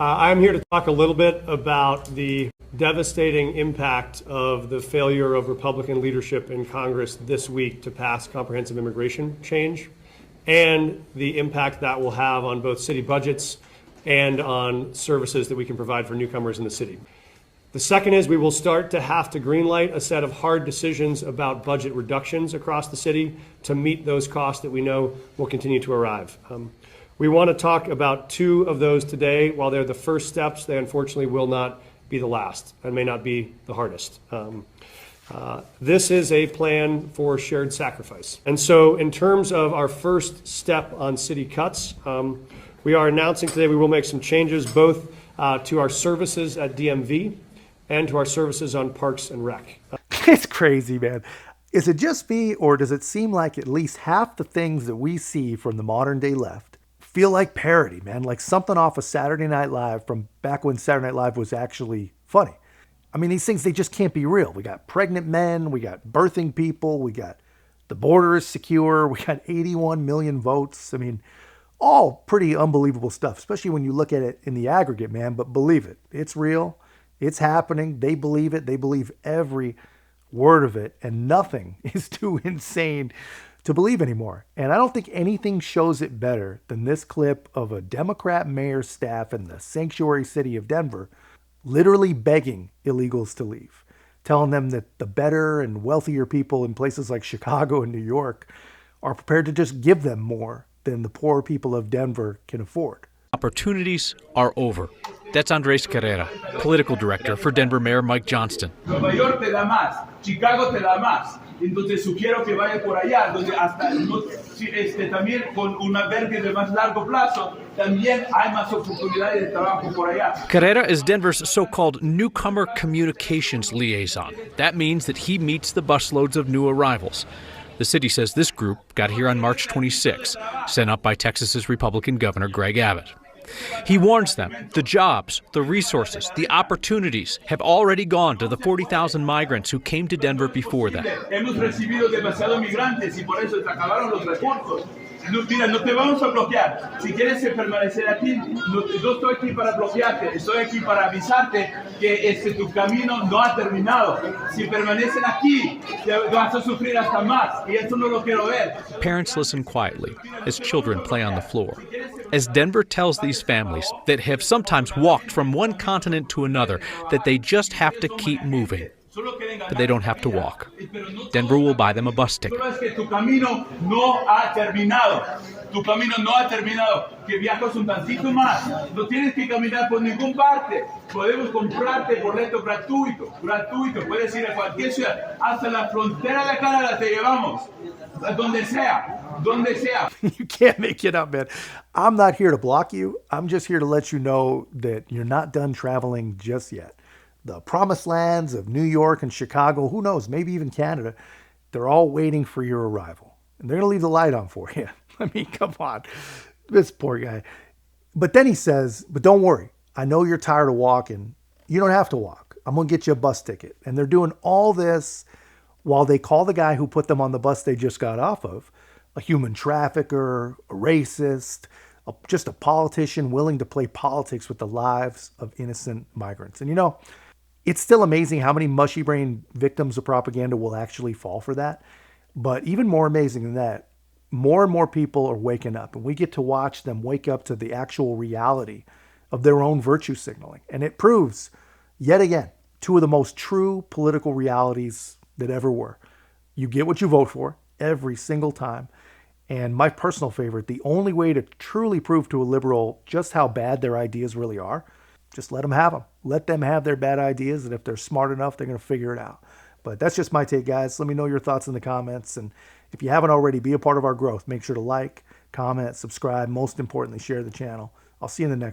I'm here to talk a little bit about the devastating impact of the failure of Republican leadership in Congress this week to pass comprehensive immigration change and the impact that will have on both city budgets and on services that we can provide for newcomers in the city. The second is we will start to have to greenlight a set of hard decisions about budget reductions across the city to meet those costs that we know will continue to arrive. We want to talk about two of those today. While they're the first steps, they unfortunately will not be the last and may not be the hardest. This is a plan for shared sacrifice. And so in terms of our first step on city cuts, we are announcing today we will make some changes both to our services at DMV and to our services on Parks and Rec. It's crazy, man. Is it just me, or does it seem like at least half the things that we see from the modern day left feel like parody, man? Like something off of Saturday Night Live from back when Saturday Night Live was actually funny. I mean, these things, they just can't be real. We got pregnant men, we got birthing people, we got the border is secure, we got 81 million votes. I mean, all pretty unbelievable stuff, especially when you look at it in the aggregate, man. But believe it, it's real. It's happening. They believe it. They believe every word of it. And nothing is too insane to believe anymore. And I don't think anything shows it better than this clip of a Democrat mayor's staff in the sanctuary city of Denver literally begging illegals to leave, telling them that the better and wealthier people in places like Chicago and New York are prepared to just give them more than the poor people of Denver can afford. Opportunities are over. That's Andres Carrera, political director for Denver Mayor Mike Johnston. Nueva York te da más, Chicago te da más. Entonces sugiero que vaya por allá, donde hasta también con un albergue de más largo plazo, también hay más oportunidades de trabajo por allá. Carrera is Denver's so-called newcomer communications liaison. That means that he meets the busloads of new arrivals. The city says this group got here on March 26, sent up by Texas's Republican Governor Greg Abbott. He warns them the jobs, the resources, the opportunities have already gone to the 40,000 migrants who came to Denver before them. Hemos recibido demasiados migrantes y por eso se acabaron los recursos. Mira, no te vamos a bloquear. Si quieres permanecer aquí, yo estoy aquí para bloquearte. Estoy aquí para avisarte que tu camino no ha terminado. Si permanecen aquí, te vas a sufrir hasta más. Y eso no lo quiero ver. Parents listen quietly as children play on the floor. As Denver tells these families that have sometimes walked from one continent to another that they just have to keep moving. But they don't have to walk. Denver will buy them a bus ticket. Tu camino no ha terminado. Tu camino no ha terminado. Que viajas un tantito más. No tienes que caminar por ningún parte. Podemos comprarte boleto gratuito. Gratuito. Puedes ir a cualquier ciudad. Hasta la frontera de Canadá te llevamos. Donde sea. Donde sea. You can't make it up, man. I'm not here to block you. I'm just here to let you know that you're not done traveling just yet. The promised lands of New York and Chicago, who knows, maybe even Canada, they're all waiting for your arrival. And they're going to leave the light on for you. I mean, come on. This poor guy. But then he says, but don't worry. I know you're tired of walking. You don't have to walk. I'm going to get you a bus ticket. And they're doing all this while they call the guy who put them on the bus they just got off of a human trafficker, a racist, just a politician willing to play politics with the lives of innocent migrants. And you know, it's still amazing how many mushy-brained victims of propaganda will actually fall for that. But even more amazing than that, more and more people are waking up, and we get to watch them wake up to the actual reality of their own virtue signaling. And it proves, yet again, two of the most true political realities that ever were. You get what you vote for every single time. And my personal favorite, the only way to truly prove to a liberal just how bad their ideas really are, just let them have them. Let them have their bad ideas, and if they're smart enough, they're going to figure it out. But that's just my take, guys. Let me know your thoughts in the comments. And if you haven't already, be a part of our growth. Make sure to like, comment, subscribe. Most importantly, share the channel. I'll see you in the next